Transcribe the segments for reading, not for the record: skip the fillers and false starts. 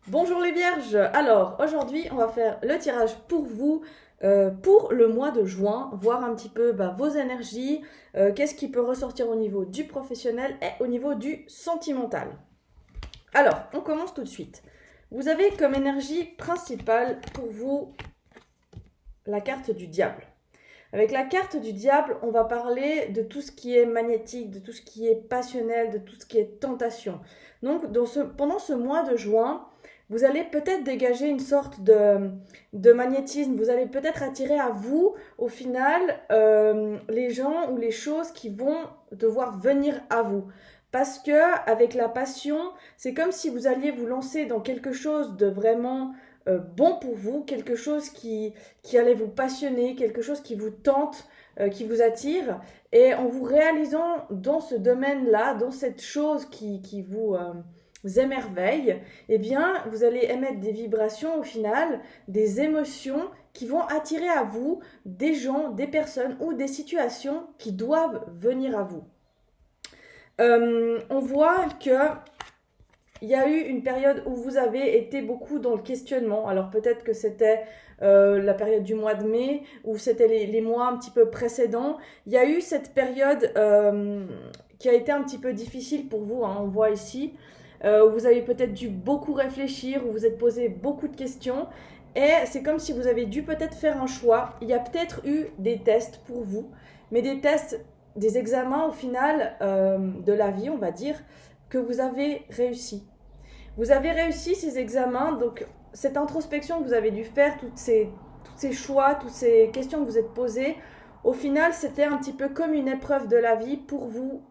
Bonjour les vierges, alors aujourd'hui on va faire le tirage pour vous pour le mois de juin, voir un petit peu vos énergies, qu'est-ce qui peut ressortir au niveau du professionnel et au niveau du sentimental. Alors on commence tout de suite. Vous avez comme énergie principale pour vous la carte du diable. Avec la carte du diable, on va parler de tout ce qui est magnétique, de tout ce qui est passionnel, de tout ce qui est tentation. Donc pendant ce mois de juin, vous allez peut-être dégager une sorte de magnétisme, vous allez peut-être attirer à vous, au final, les gens ou les choses qui vont devoir venir à vous. Parce que avec la passion, c'est comme si vous alliez vous lancer dans quelque chose de vraiment bon pour vous, quelque chose qui allait vous passionner, quelque chose qui vous tente, qui vous attire. Et en vous réalisant dans ce domaine-là, dans cette chose qui vous émerveille, eh bien, vous allez émettre des vibrations au final, des émotions qui vont attirer à vous des gens, des personnes ou des situations qui doivent venir à vous. On voit que il y a eu une période où vous avez été beaucoup dans le questionnement. Alors peut-être que c'était la période du mois de mai ou c'était les mois un petit peu précédents. Il y a eu cette période qui a été un petit peu difficile pour vous, hein, on voit ici, où vous avez peut-être dû beaucoup réfléchir, où vous êtes posé beaucoup de questions. Et c'est comme si vous avez dû peut-être faire un choix. Il y a peut-être eu des tests pour vous, mais des tests, des examens au final de la vie, on va dire, que vous avez réussi. Vous avez réussi ces examens, donc cette introspection que vous avez dû faire, tous ces choix, toutes ces questions que vous êtes posées, au final, c'était un petit peu comme une épreuve de la vie pour vous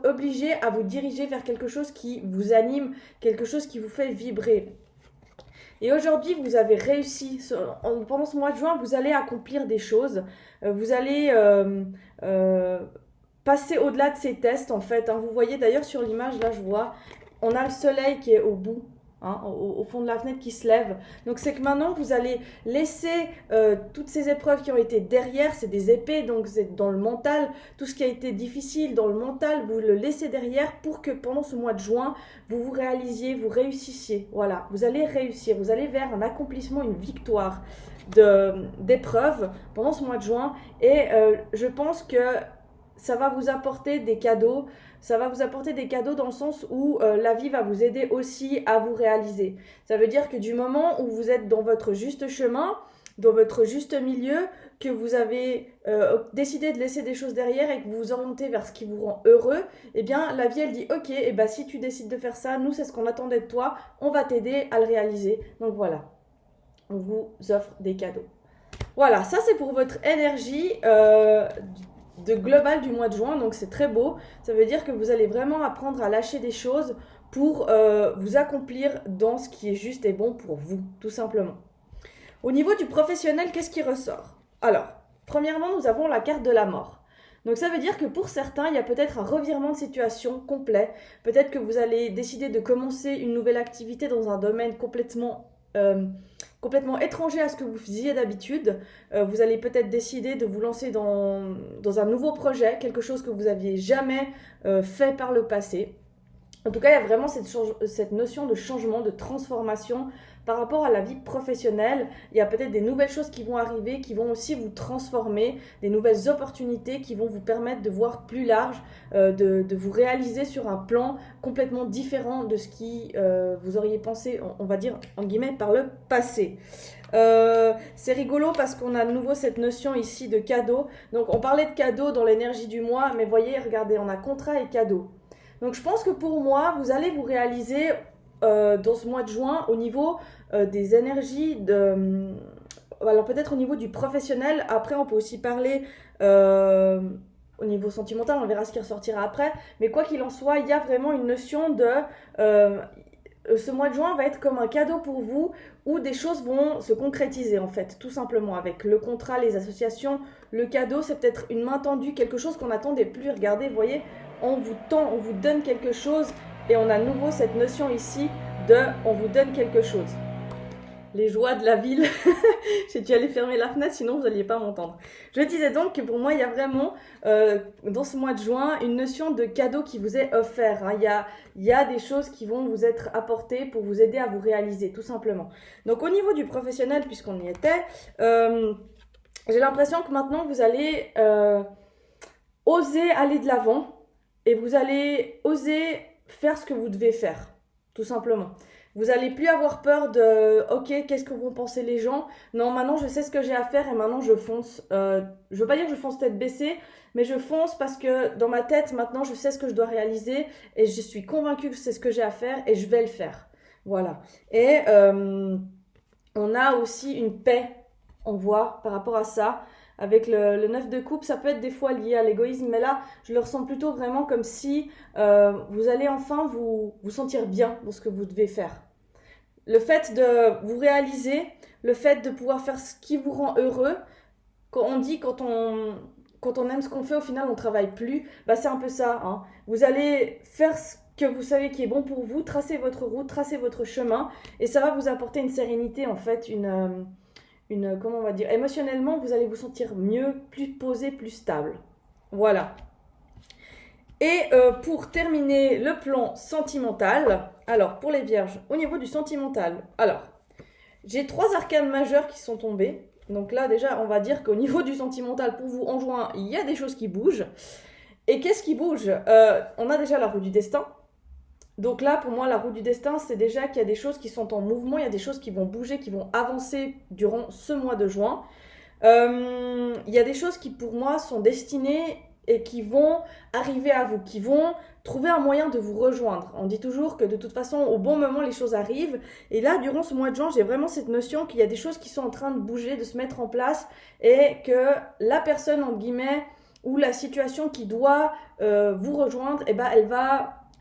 obliger à vous diriger vers quelque chose qui vous anime, quelque chose qui vous fait vibrer. Et aujourd'hui, vous avez réussi. Pendant ce mois de juin, vous allez accomplir des choses. Vous allez passer au-delà de ces tests, en fait, hein. Vous voyez d'ailleurs sur l'image, là, je vois, on a le soleil qui est au bout, hein, au fond de la fenêtre qui se lève. Donc c'est que maintenant, vous allez laisser toutes ces épreuves qui ont été derrière, c'est des épées, donc c'est dans le mental, tout ce qui a été difficile dans le mental, vous le laissez derrière pour que pendant ce mois de juin, vous vous réalisiez, vous réussissiez. Voilà, vous allez réussir, vous allez vers un accomplissement, une victoire d'épreuves pendant ce mois de juin. Et je pense que ça va vous apporter des cadeaux. Ça va vous apporter des cadeaux dans le sens où la vie va vous aider aussi à vous réaliser. Ça veut dire que du moment où vous êtes dans votre juste chemin, dans votre juste milieu, que vous avez décidé de laisser des choses derrière et que vous vous orientez vers ce qui vous rend heureux, eh bien la vie elle dit ok, et ben si tu décides de faire ça, nous c'est ce qu'on attendait de toi, on va t'aider à le réaliser. Donc voilà, on vous offre des cadeaux. Voilà, ça c'est pour votre énergie de global du mois de juin, donc c'est très beau. Ça veut dire que vous allez vraiment apprendre à lâcher des choses pour vous accomplir dans ce qui est juste et bon pour vous, tout simplement. Au niveau du professionnel, qu'est-ce qui ressort? Alors, premièrement, nous avons la carte de la mort. Donc ça veut dire que pour certains, il y a peut-être un revirement de situation complet. Peut-être que vous allez décider de commencer une nouvelle activité dans un domaine complètement étranger à ce que vous faisiez d'habitude. Vous allez peut-être décider de vous lancer dans un nouveau projet, quelque chose que vous n'aviez jamais fait par le passé. En tout cas, il y a vraiment cette notion de changement, de transformation par rapport à la vie professionnelle. Il y a peut-être des nouvelles choses qui vont arriver, qui vont aussi vous transformer, des nouvelles opportunités qui vont vous permettre de voir plus large, de vous réaliser sur un plan complètement différent de ce qui vous auriez pensé, on va dire, en guillemets, par le passé. C'est rigolo parce qu'on a de nouveau cette notion ici de cadeau. Donc on parlait de cadeau dans l'énergie du mois, mais voyez, regardez, on a contrat et cadeau. Donc je pense que pour moi, vous allez vous réaliser dans ce mois de juin au niveau des énergies alors peut-être au niveau du professionnel. Après, on peut aussi parler au niveau sentimental, on verra ce qui ressortira après. Mais quoi qu'il en soit, il y a vraiment une notion de... euh, ce mois de juin va être comme un cadeau pour vous où des choses vont se concrétiser en fait, tout simplement, avec le contrat, les associations, le cadeau, c'est peut-être une main tendue, quelque chose qu'on n'attendait plus. Regardez, vous voyez, on vous tend, on vous donne quelque chose et on a à nouveau cette notion ici de on vous donne quelque chose. les joies de la ville. J'ai dû aller fermer la fenêtre, sinon vous n'alliez pas m'entendre. Je disais donc que pour moi, il y a vraiment, dans ce mois de juin, une notion de cadeau qui vous est offert. Hein. Il y a des choses qui vont vous être apportées pour vous aider à vous réaliser, tout simplement. Donc au niveau du professionnel, puisqu'on y était, j'ai l'impression que maintenant, vous allez oser aller de l'avant et vous allez oser faire ce que vous devez faire, tout simplement. Vous allez plus avoir peur de « Ok, qu'est-ce que vont penser les gens ?» Non, maintenant je sais ce que j'ai à faire et maintenant je fonce. Je veux pas dire que je fonce tête baissée, mais je fonce parce que dans ma tête, maintenant je sais ce que je dois réaliser et je suis convaincue que c'est ce que j'ai à faire et je vais le faire. Voilà. Et on a aussi une paix, on voit, par rapport à ça. Avec le 9 de coupe, ça peut être des fois lié à l'égoïsme, mais là, je le ressens plutôt vraiment comme si vous allez enfin vous sentir bien dans ce que vous devez faire. Le fait de vous réaliser, le fait de pouvoir faire ce qui vous rend heureux, quand on dit quand on aime ce qu'on fait, au final, on ne travaille plus, bah, c'est un peu ça. Hein. Vous allez faire ce que vous savez qui est bon pour vous, tracer votre route, tracer votre chemin, et ça va vous apporter une sérénité, en fait, comment on va dire, émotionnellement, vous allez vous sentir mieux, plus posé, plus stable. Voilà. Et pour terminer le plan sentimental, alors pour les vierges, au niveau du sentimental, alors j'ai 3 arcanes majeures qui sont tombées. Donc là déjà on va dire qu'au niveau du sentimental pour vous en juin, il y a des choses qui bougent. Et qu'est-ce qui bouge? On a déjà la roue du destin. Donc là pour moi la roue du destin c'est déjà qu'il y a des choses qui sont en mouvement, il y a des choses qui vont bouger, qui vont avancer durant ce mois de juin. Il y a des choses qui pour moi sont destinées et qui vont arriver à vous, qui vont trouver un moyen de vous rejoindre. On dit toujours que de toute façon, au bon moment, les choses arrivent. Et là, durant ce mois de juin, j'ai vraiment cette notion qu'il y a des choses qui sont en train de bouger, de se mettre en place et que la personne, entre guillemets, ou la situation qui doit vous rejoindre, eh ben,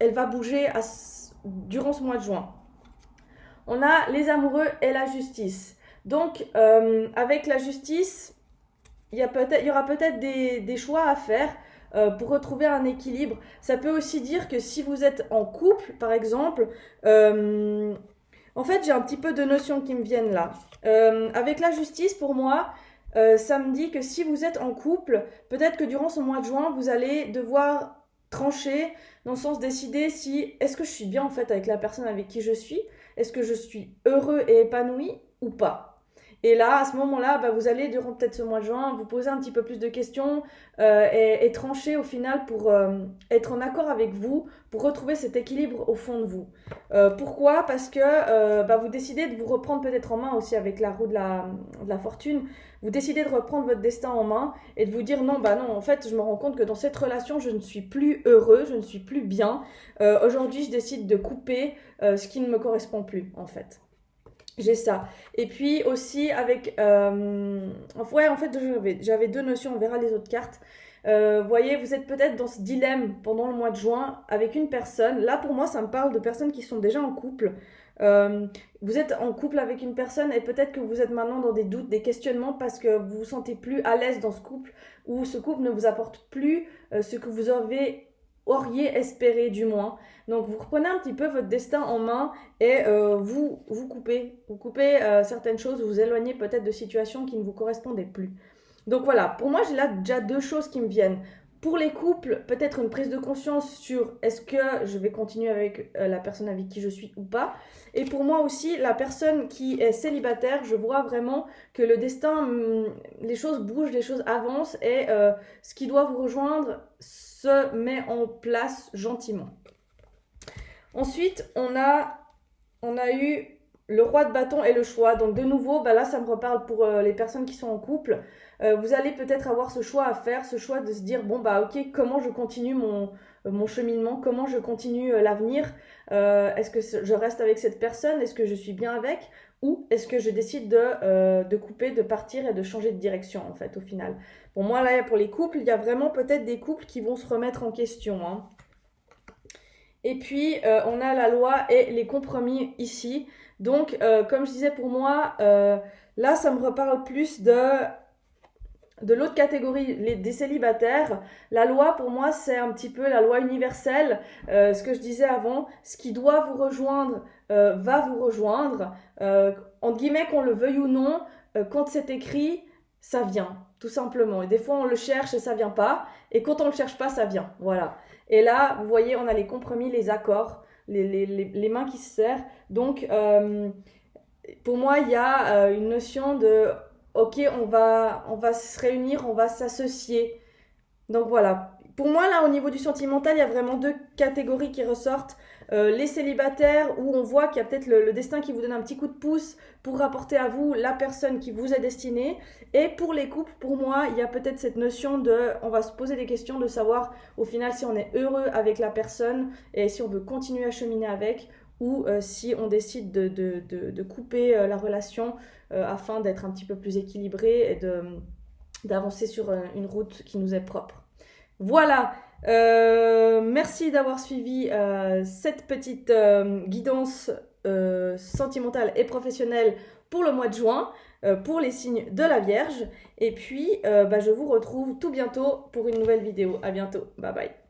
elle va bouger durant ce mois de juin. On a les amoureux et la justice. Donc, avec la justice, il y aura peut-être des choix à faire pour retrouver un équilibre. Ça peut aussi dire que si vous êtes en couple, par exemple, en fait, j'ai un petit peu de notions qui me viennent là. Avec la justice, pour moi, ça me dit que si vous êtes en couple, peut-être que durant ce mois de juin, vous allez devoir trancher, dans le sens décider si est-ce que je suis bien en fait avec la personne avec qui je suis, est-ce que je suis heureux et épanoui ou pas. Et là, à ce moment-là, bah, vous allez, durant peut-être ce mois de juin, vous poser un petit peu plus de questions et trancher au final pour être en accord avec vous, pour retrouver cet équilibre au fond de vous. Pourquoi? Parce que bah, vous décidez de vous reprendre peut-être en main aussi avec la roue de la fortune. Vous décidez de reprendre votre destin en main et de vous dire non, bah non, en fait, je me rends compte que dans cette relation, je ne suis plus heureux, je ne suis plus bien. Aujourd'hui, je décide de couper ce qui ne me correspond plus, en fait. J'ai ça. Et puis aussi avec... ouais, en fait, j'avais 2 notions, on verra les autres cartes. Vous voyez, vous êtes peut-être dans ce dilemme pendant le mois de juin avec une personne. Là, pour moi, ça me parle de personnes qui sont déjà en couple. Vous êtes en couple avec une personne et peut-être que vous êtes maintenant dans des doutes, des questionnements parce que vous vous sentez plus à l'aise dans ce couple ou ce couple ne vous apporte plus ce que vous auriez espéré du moins. Donc vous reprenez un petit peu votre destin en main et vous coupez. Vous coupez certaines choses, vous vous éloignez peut-être de situations qui ne vous correspondaient plus. Donc voilà, pour moi j'ai là déjà 2 choses qui me viennent. Pour les couples, peut-être une prise de conscience sur est-ce que je vais continuer avec la personne avec qui je suis ou pas. Et pour moi aussi, la personne qui est célibataire, je vois vraiment que le destin, les choses bougent, les choses avancent et ce qui doit vous rejoindre se met en place gentiment. Ensuite, on a eu le roi de bâton et le choix. Donc de nouveau, bah là ça me reparle pour les personnes qui sont en couple. Vous allez peut-être avoir ce choix à faire, ce choix de se dire bon bah ok, comment je continue mon cheminement, comment je continue l'avenir. Est-ce que je reste avec cette personne, est-ce que je suis bien avec, ou est-ce que je décide de couper, de partir et de changer de direction en fait au final. Pour moi là pour les couples, il y a vraiment peut-être des couples qui vont se remettre en question. Hein. Et puis, on a la loi et les compromis ici. Donc, comme je disais pour moi, là, ça me reparle plus de de l'autre catégorie, des célibataires, la loi pour moi c'est un petit peu la loi universelle, ce que je disais avant, ce qui doit vous rejoindre va vous rejoindre, entre guillemets qu'on le veuille ou non, quand c'est écrit, ça vient, tout simplement. Et des fois on le cherche et ça vient pas, et quand on le cherche pas, ça vient, voilà. Et là, vous voyez, on a les compromis, les accords, les mains qui se serrent, donc pour moi il y a une notion de ok, on va se réunir, on va s'associer. Donc voilà. Pour moi, là, au niveau du sentimental, il y a vraiment deux catégories qui ressortent. Les célibataires, où on voit qu'il y a peut-être le destin qui vous donne un petit coup de pouce pour rapporter à vous la personne qui vous est destinée. Et pour les couples, pour moi, il y a peut-être cette notion de, on va se poser des questions de savoir au final si on est heureux avec la personne et si on veut continuer à cheminer avec ou si on décide de couper la relation afin d'être un petit peu plus équilibré et d'avancer sur une route qui nous est propre. Voilà, merci d'avoir suivi cette petite guidance sentimentale et professionnelle pour le mois de juin, pour les signes de la Vierge. Et puis, je vous retrouve tout bientôt pour une nouvelle vidéo. À bientôt, bye bye.